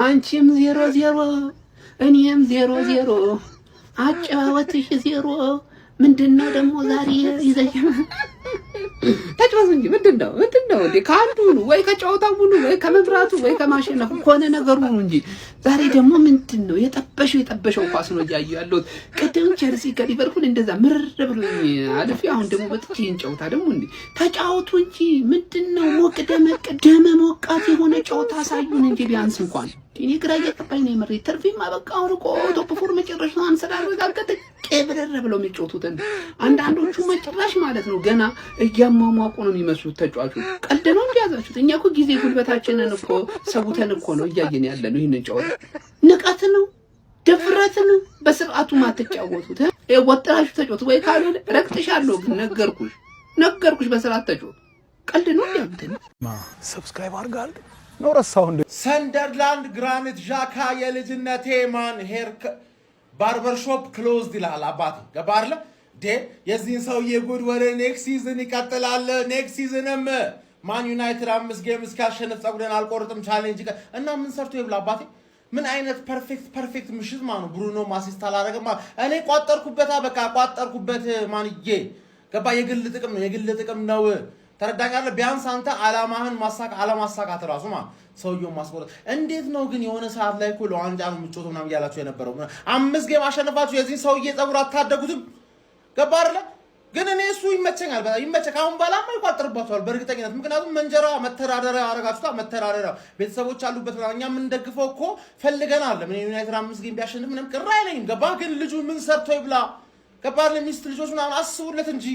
አንቺም 0-0 እኔም 0-0 አጫወትሽ 0 ምንድነው ደግሞ ዛሬ ይዘሽ ተጫወቱ እንጂ ምንድነው እንዴ? ካንዱ ወይ ከጨዋታው ሙሉ ወይ ከመብራቱ ወይ ከማሽነፉ ኮነ ነገሩ ነው እንጂ ዛሬ ደግሞ ምንድነው የጠበሸው ኳስ ነው እያየሁ ያለሁት። ቅድም ቸልሲ ከሊቨርፑል እንደዛ ምርር ብሎኝ አልፌ አሁን ደግሞ በጥቼ ጨዋታ ደግሞ እንዴ ተጫወቱ እንጂ ምንድነው ሞቅ ደመቅ ደመ ሞቃት የሆነ ጨዋታ አሳዩን እንጂ ቢያንስ እንኳን እኔ ግራ እየገባኝ ነው የመሬት ተርፊማ በቃ አሁን እኮ ቶፕ ፎር መጨረሻውን ስላረጋገጠ ቀብረር ብለው የሚጫወቱትን አንዳንዶቹ መጨረሻ ማለት ነው ገና እያሟሟቁ ነው የሚመስሉት ተጫዋቾች። ቀልድ ነው እንዲያዛችሁት። እኛ እኮ ጊዜ ጉልበታችንን እኮ ሰውተን እኮ ነው እያየን ያለነው። ይሄንን ጨዋታ ንቀት ነው ድፍረት ነው። በስርዓቱ ማትጫወቱት ወጥራችሁ ተጫወቱ ወይ ካልሆነ ረክጥሻለሁ። ግን ነገርኩሽ በስርዓት ተጫወቱ። ቀልድ ነው እንዲያምተን ሰብስክራይብ አድርጋል ነው ረሳው እንደ ሰንደርላንድ ግራኒት ዣካ የልጅነቴ ማን ሄር ባርበር ሾፕ ክሎዝድ ይላል አባቴ ገባርለ ደ የዚህን ሰውዬ ጉድ ወደ ኔክስት ሲዝን ይቀጥላል። ኔክስት ሲዝንም ማን ዩናይትድ 5 ጌም እስካሸነፍ ጸጉሬን አልቆርጥም ቻሌንጅ እና ምን ሰርቶ ይብላ አባቴ። ምን አይነት ፐርፌክት ምሽት ማኑ ብሩኖ ማሲስት አላረገማ። እኔ ቋጠርኩበት በቃ ቋጠርኩበት ማንዬ ገባ። የግል ጥቅም ነው ተረዳኛለህ። ቢያንስ አንተ አላማሳካት ራሱ ሰውየው ማስቆረጥ እንዴት ነው ግን? የሆነ ሰዓት ላይ እኮ ለዋንጫ ነው ምጮቶ ምናምን ያላችሁ የነበረው 5 ጌም አሸነፋችሁ የዚህ ሰውዬ ጸጉር አታደጉትም ገባ አይደለ? ግን እኔ እሱ ይመቸኛል በጣም ይመቸካ። አሁን ባላማ ይቋጥርባችኋል በእርግጠኝነት። ምክንያቱም መንጀራ መተዳደሪያ አረጋችሁታ መተዳደሪያ ቤተሰቦች አሉበት ነው። እኛ ምን ደግፈው እኮ ፈልገናል። ምን ዩናይትድ 5 ጌም ቢያሸንፍ ምንም ቅር አይለኝም ገባ። ግን ልጁ ምን ሰርቶ ይብላ ገባ። ለሚስት ልጆች ምናምን አስቡለት እንጂ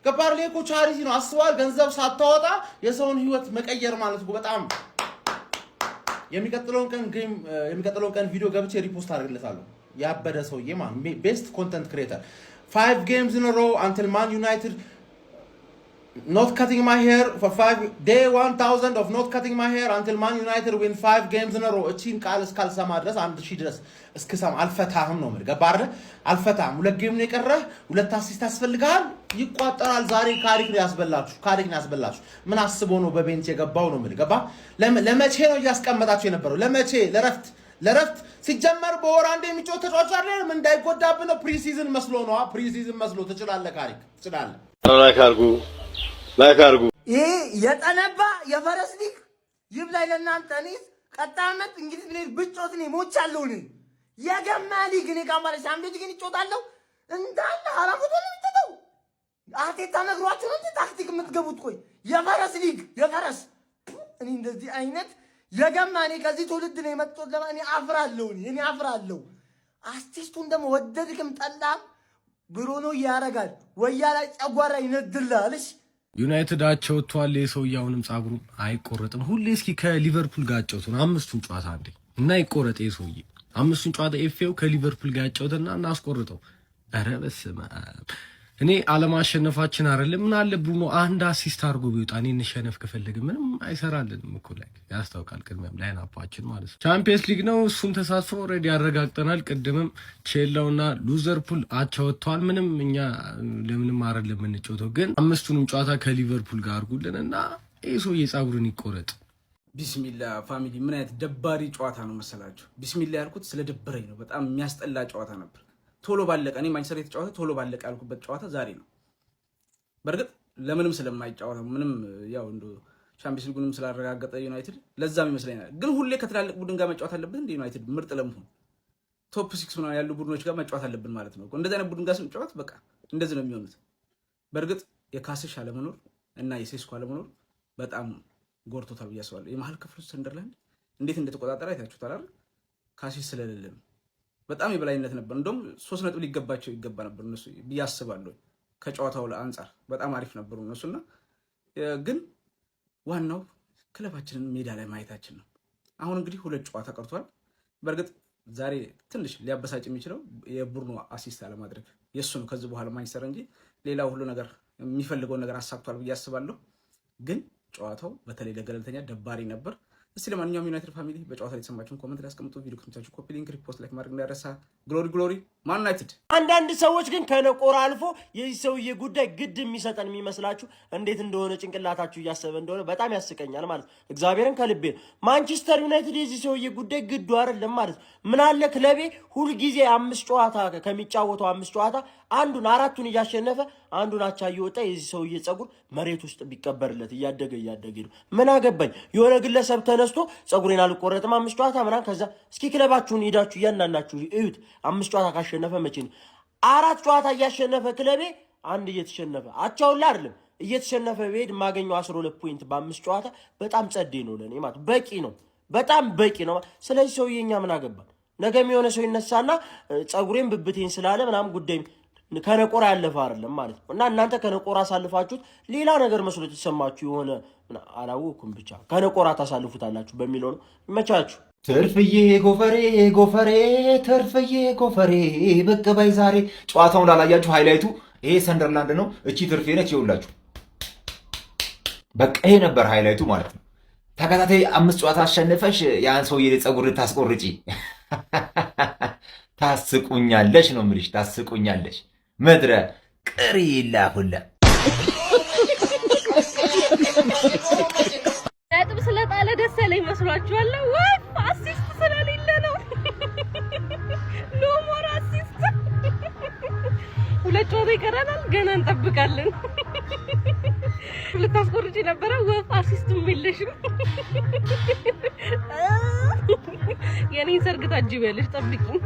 ገባር ላይ እኮ ቻሪቲ ነው አስዋል። ገንዘብ ሳታወጣ የሰውን ህይወት መቀየር ማለት እኮ በጣም የሚቀጥለውን ቀን ቪዲዮ ገብቼ ሪፖስት አድርግለታለሁ። ያበደ ሰውዬ ማን ቤስት ኮንተንት ክሬተር 5 games in a row until Man United not cutting my hair for 5 day 1000 of not cutting my hair until Man United win 5 games in a row እቺን ቃል እስካልሰማ ድረስ 1000 ድረስ እስከሰማ አልፈታህም ነው ማለት ገባር አልፈታህም። 2 ጌም ነው የቀረህ 2 አሲስት ያስፈልጋል ይቋጠራል። ዛሬ ካሪክ ነው ያስበላችሁ። ምን አስቦ ነው በቤንች የገባው ነው ማለት ገባ። ለመቼ ነው እያስቀመጣችሁ የነበረው? ለረፍት ሲጀመር በወር አንዴ የሚጮህ ተጫዋች አለ። ምን እንዳይጎዳብህ ነው። ፕሪሲዝን መስሎ ትችላለህ። ካሪክ ትችላለህ። ላይክ አርጉ። ይሄ የጠነባ የፈረስ ሊግ ይብላኝ ለእናንተ። እኔ ቀጣይነት እንግሊዝ ፕሪሚየር ብጮት ነው ሞቻለሁ። እኔ የገማ ሊግ እኔ ካምባለ ሻምፒዮንስ ሊግ ይጮታለሁ እንዳለ አራፉት ነው የሚጠጣው። አቴታ ነግሯችሁ ነው እንዴ ታክቲክ የምትገቡት? ቆይ የፈረስ ሊግ እኔ እንደዚህ አይነት የገማ እኔ ከዚህ ትውልድ ነው የመጣሁት። ለማን እኔ አፍራለሁ። አርቲስቱን ደግሞ ወደድክም ጠላም ብሩኖ ያረጋል ወያ ላይ ጨጓራ ይነድላል። እሺ ዩናይትድ አቸው ወጥቷል። የሰውያውንም ጻጉሩ አይቆረጥም። ሁሌ እስኪ ከሊቨርፑል ጋር አጫውቱን 5ቱን ጨዋታ አንዴ እና ይቆረጥ። የሰውዬ 5ቱን ጨዋታ ኤፍኤው ከሊቨርፑል ጋር አጫውተና እናስቆርጠው። ኧረ በስመ አብ። እኔ አለማሸነፋችን አይደለም ምን አለ ብሩኖ አንድ አሲስት አድርጎ ቢወጣ እኔ እንሸነፍ ከፈለገ ምንም አይሰራልንም እኮ ላይ ያስታውቃል። ቅድሚያም ላይናፓችን ማለት ነው ቻምፒየንስ ሊግ ነው። እሱም ተሳትፎ ኦልሬዲ ያረጋግጠናል። ቅድምም ቼላውና ሉዘርፑል አቻ ወጥቷል። ምንም እኛ ለምንም አይደለም የምንጫወተው። ግን 5ቱንም ጨዋታ ከሊቨርፑል ጋር አድርጉልንና ይሄ ሰውዬ ጸጉሩን ይቆረጥ። ቢስሚላ ፋሚሊ ምን አይነት ደባሪ ጨዋታ ነው መሰላችሁ? ቢስሚላ ያልኩት ስለደበረኝ ነው። በጣም የሚያስጠላ ጨዋታ ነበር። ቶሎ ባለቀ እኔ ማንቸስተር የተጫወተ ቶሎ ባለቀ ያልኩበት ጨዋታ ዛሬ ነው። በርግጥ ለምንም ስለማይጫወታ ምንም ያው እንዶ ቻምፒየንስ ሊጉንም ስላረጋገጠ ዩናይትድ ለዛም ይመስለኛል። ግን ሁሌ ከትላልቅ ቡድን ጋር መጫወት አለበት እንደ ዩናይትድ ምርጥ ለመሆን ቶፕ 6 ሆነ ያሉ ቡድኖች ጋር መጫወት አለብን ማለት ነው። እንደዚህ አይነት ቡድን ጋር ስንጫወት በቃ እንደዚህ ነው የሚሆኑት። በርግጥ የካስሽ አለመኖር እና የሴስኮ አለመኖር በጣም ጎርቶታል ብዬ አስባለሁ። የመሀል ክፍሉ ሰንደርላንድ እንዴት እንደተቆጣጠረ አይታችሁታል አይደል? ካስሽ ስለሌለም በጣም የበላይነት ነበር። እንደውም 3 ነጥብ ሊገባቸው ይገባ ነበር እነሱ ብያስባለሁ። ከጨዋታው አንፃር በጣም አሪፍ ነበሩ እነሱና ግን ዋናው ክለባችንን ሜዳ ላይ ማየታችን ነው። አሁን እንግዲህ 2 ጨዋታ ቀርቷል። በርግጥ ዛሬ ትንሽ ሊያበሳጭ የሚችለው የቡርኖ አሲስት አለማድረግ የሱ ነው። ከዚህ በኋላ ማንቸስተር እንጂ ሌላው ሁሉ ነገር የሚፈልገው ነገር አሳክቷል ብዬ አስባለሁ። ግን ጨዋታው በተለይ ለገለልተኛ ደባሪ ነበር። እስቲ ለማንኛውም ዩናይትድ ፋሚሊ በጨዋታ ላይ የተሰማችሁን ኮሜንት ላይ አስቀምጡ። ቪዲዮ ከተመቻችሁ ኮፒ ሊንክ፣ ሪፖስት፣ ላይክ ማድረግ እንዳይረሳ። ግሎሪ ማን ዩናይትድ። አንዳንድ ሰዎች ግን ከነቆራ አልፎ የዚህ ሰውዬ ጉዳይ ግድ የሚሰጠን የሚመስላችሁ እንዴት እንደሆነ ጭንቅላታችሁ እያሰበ እንደሆነ በጣም ያስቀኛል ማለት ነው። እግዚአብሔርን ከልቤ ነው። ማንቸስተር ዩናይትድ የዚህ ሰውዬ ጉዳይ ግዱ አይደለም ማለት ነው። ምን አለ ክለቤ ሁልጊዜ 5 ጨዋታ ከሚጫወተው 5 ጨዋታ አንዱን 4ቱን እያሸነፈ አንዱን አቻ እየወጣ የዚህ ሰውዬ ጸጉር መሬት ውስጥ ቢቀበርለት እያደገ ነው። ምን አገባኝ የሆነ ግለሰብ ተነስቶ ጸጉሬን አልቆረጥም 5 ጨዋታ ምናምን ከዛ እስኪ ክለባችሁን ሄዳችሁ እያንዳንዳችሁ እዩት 5 ጨዋታ ካሸነፈ መቼ ነው 4 ጨዋታ እያሸነፈ ክለቤ አንድ እየተሸነፈ አቻውላ አይደለም እየተሸነፈ ቤድ ማገኘው 12 ፖይንት በ5 ጨዋታ በጣም ጸዴ ነው ለኔ ማለት በቂ ነው በጣም በቂ ነው። ስለዚህ ሰውዬኛ ምን አገባን ነገም የሆነ ሰው ይነሳና ጸጉሬን ብብቴን ስላለ ምናምን ጉዳይ ከነቆራ ያለፈ አይደለም ማለት ነው። እና እናንተ ከነቆራ ሳልፋችሁት ሌላ ነገር መስሎ ተሰማችሁ የሆነ አላወኩም ብቻ ከነቆራ ታሳልፉታላችሁ በሚለው ነው። ይመቻችሁ። ትርፍዬ ጎፈሬ ትርፍዬ ጎፈሬ ብቅ በይ ዛሬ። ጨዋታውን ላላያችሁ ሃይላይቱ ይሄ ሰንደርላንድ ነው። እቺ ትርፌ ነች። ይኸውላችሁ በቃ ይሄ ነበር ሃይላይቱ ማለት ነው። ተከታታይ 5 ጨዋታ አሸንፈሽ ያን ሰውዬ ጸጉር ልታስቆርጪ ታስቁኛለሽ ነው የምልሽ። ታስቁኛለሽ ምድረ ቅሪላ ሁላ ነጥብ ስለጣለ ደስ ያለኝ መስሏችኋል? ወይ አሲስት ስለሌለ ነው። ኖ ሞር አሲስት። 2 ጨዋታ ይቀረናል፣ ገና እንጠብቃለን። ልታስቆርጪ ነበረ ወፍ አሲስቱም የለሽም። የኔን ሰርግ ታጅቢያለሽ፣ ጠብቂኝ።